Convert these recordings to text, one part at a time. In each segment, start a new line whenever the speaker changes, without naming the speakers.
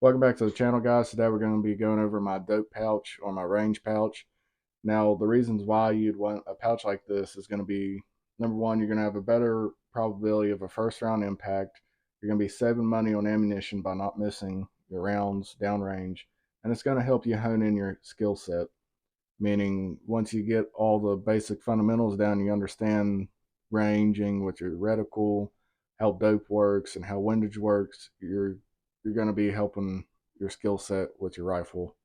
Welcome back to the channel, guys. Today we're going to be going over my dope pouch or my range pouch. Now, the reasons why you'd want a pouch like this is going to be, number one, you're going to have a better probability of a first round impact. You're going to be saving money on ammunition by not missing your rounds downrange, and it's going to help you hone in your skill set. Meaning, once you get all the basic fundamentals down, you understand ranging with your reticle, how dope works, and how windage works. You're going to be helping your skill set with your rifle.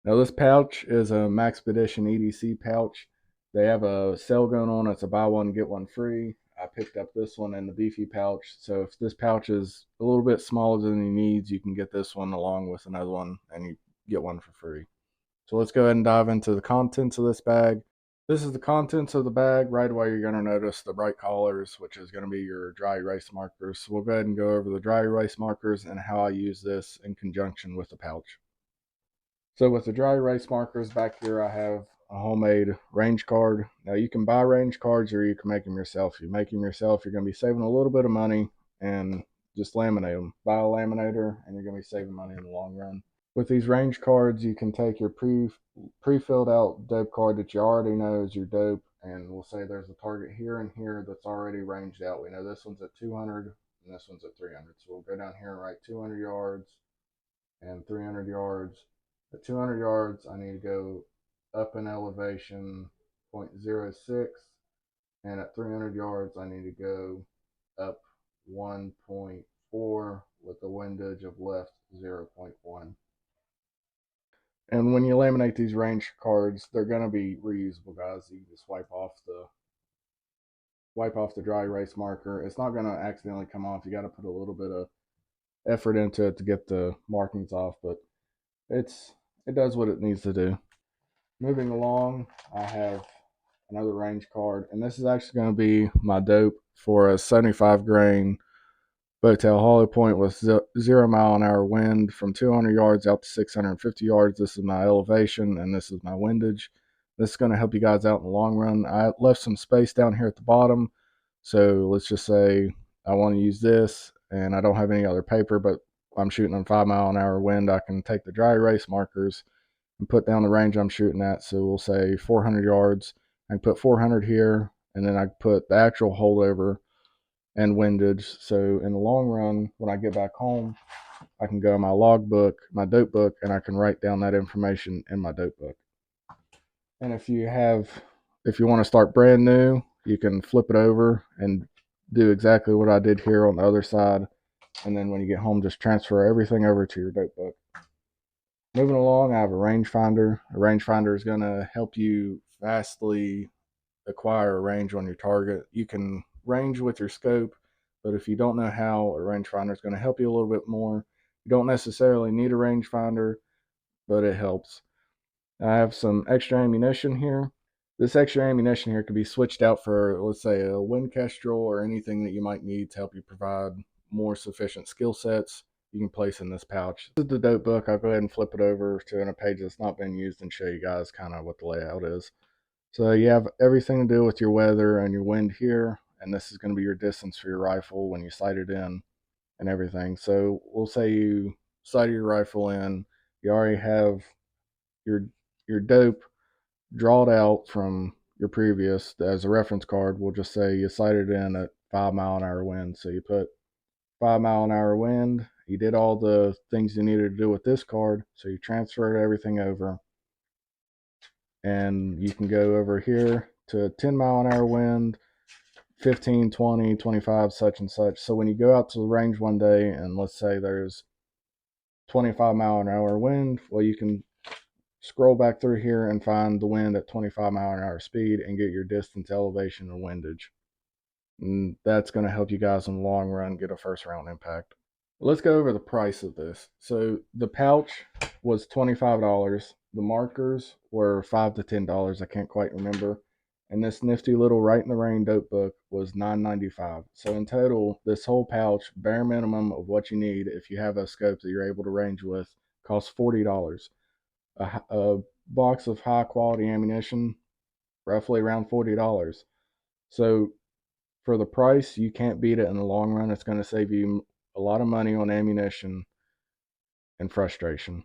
Now, this pouch is a Maxpedition EDC pouch. They have a sale going on. It's a buy one get one free. I picked up this one in the beefy pouch. So if this pouch is a little bit smaller than you need, you can get this one along with another one, and you get one for free. So let's go ahead and dive into the contents of this bag. This is the contents of the bag. Right away, you're going to notice the bright colors, which is going to be your dry erase markers. So we'll go ahead and go over the dry erase markers and how I use this in conjunction with the pouch. So with the dry erase markers back here, I have a homemade range card. Now you can buy range cards or you can make them yourself. If you make them yourself, you're going to be saving a little bit of money and just laminate them. Buy a laminator and you're going to be saving money in the long run. With these range cards, you can take your pre-filled out dope card that you already know is your dope, and we'll say there's a target here and here that's already ranged out. We know this one's at 200 and this one's at 300. So we'll go down here and write 200 yards and 300 yards. At 200 yards, I need to go up in elevation 0.06, and at 300 yards, I need to go up 1.4 with the windage of left 0.1. And when you laminate these range cards, they're going to be reusable, guys. You can just wipe off the dry erase marker. It's not going to accidentally come off. You got to put a little bit of effort into it to get the markings off, but it does what it needs to do. Moving along, I have another range card, and this is actually going to be my dope for a 75 grain Bowtail hollow point with 0 mile an hour wind from 200 yards out to 650 yards. This is my elevation and this is my windage. This is going to help you guys out in the long run. I left some space down here at the bottom. So let's just say I want to use this and I don't have any other paper, but I'm shooting on 5 mile an hour wind. I can take the dry erase markers and put down the range I'm shooting at. So we'll say 400 yards. I can put 400 here, and then I put the actual holdover and windage. So in the long run, when I get back home, I can go in my log book, my dope book, and I can write down that information in my dope book. And if you want to start brand new, you can flip it over and do exactly what I did here on the other side. And then when you get home, just transfer everything over to your dope book. Moving along, I have a rangefinder. A rangefinder is going to help you vastly acquire a range on your target. You can range with your scope, but if you don't know how, a rangefinder is going to help you a little bit more. You don't necessarily need a rangefinder, but it helps. I have some extra ammunition here. This extra ammunition here could be switched out for, let's say, a wind kestrel or anything that you might need to help you provide more sufficient skill sets. You can place in this pouch. This is the dope book. I'll go ahead and flip it over to a page that's not been used and show you guys kind of what the layout is. So you have everything to do with your weather and your wind here, and this is going to be your distance for your rifle when you sight it in and everything. So we'll say you sight your rifle in, you already have your dope drawed out from your previous as a reference card. We'll just say you sighted in at 5 mile an hour wind. So you put 5 mile an hour wind. You did all the things you needed to do with this card, so you transferred everything over, and you can go over here to 10 mile an hour wind, 15, 20, 25, such and such. So when you go out to the range one day and let's say there's 25 mile an hour wind, well, you can scroll back through here and find the wind at 25 mile an hour speed and get your distance, elevation, and windage. And that's going to help you guys in the long run get a first round impact. Let's go over the price of this. So the pouch was $25. The markers were $5 to $10. I can't quite remember. And this nifty little Right in the Rain dope book was $9.95. So in total, this whole pouch, bare minimum of what you need if you have a scope that you're able to range with, costs $40. A box of high quality ammunition, roughly around $40. So for the price, you can't beat it in the long run. It's going to save you a lot of money on ammunition and frustration.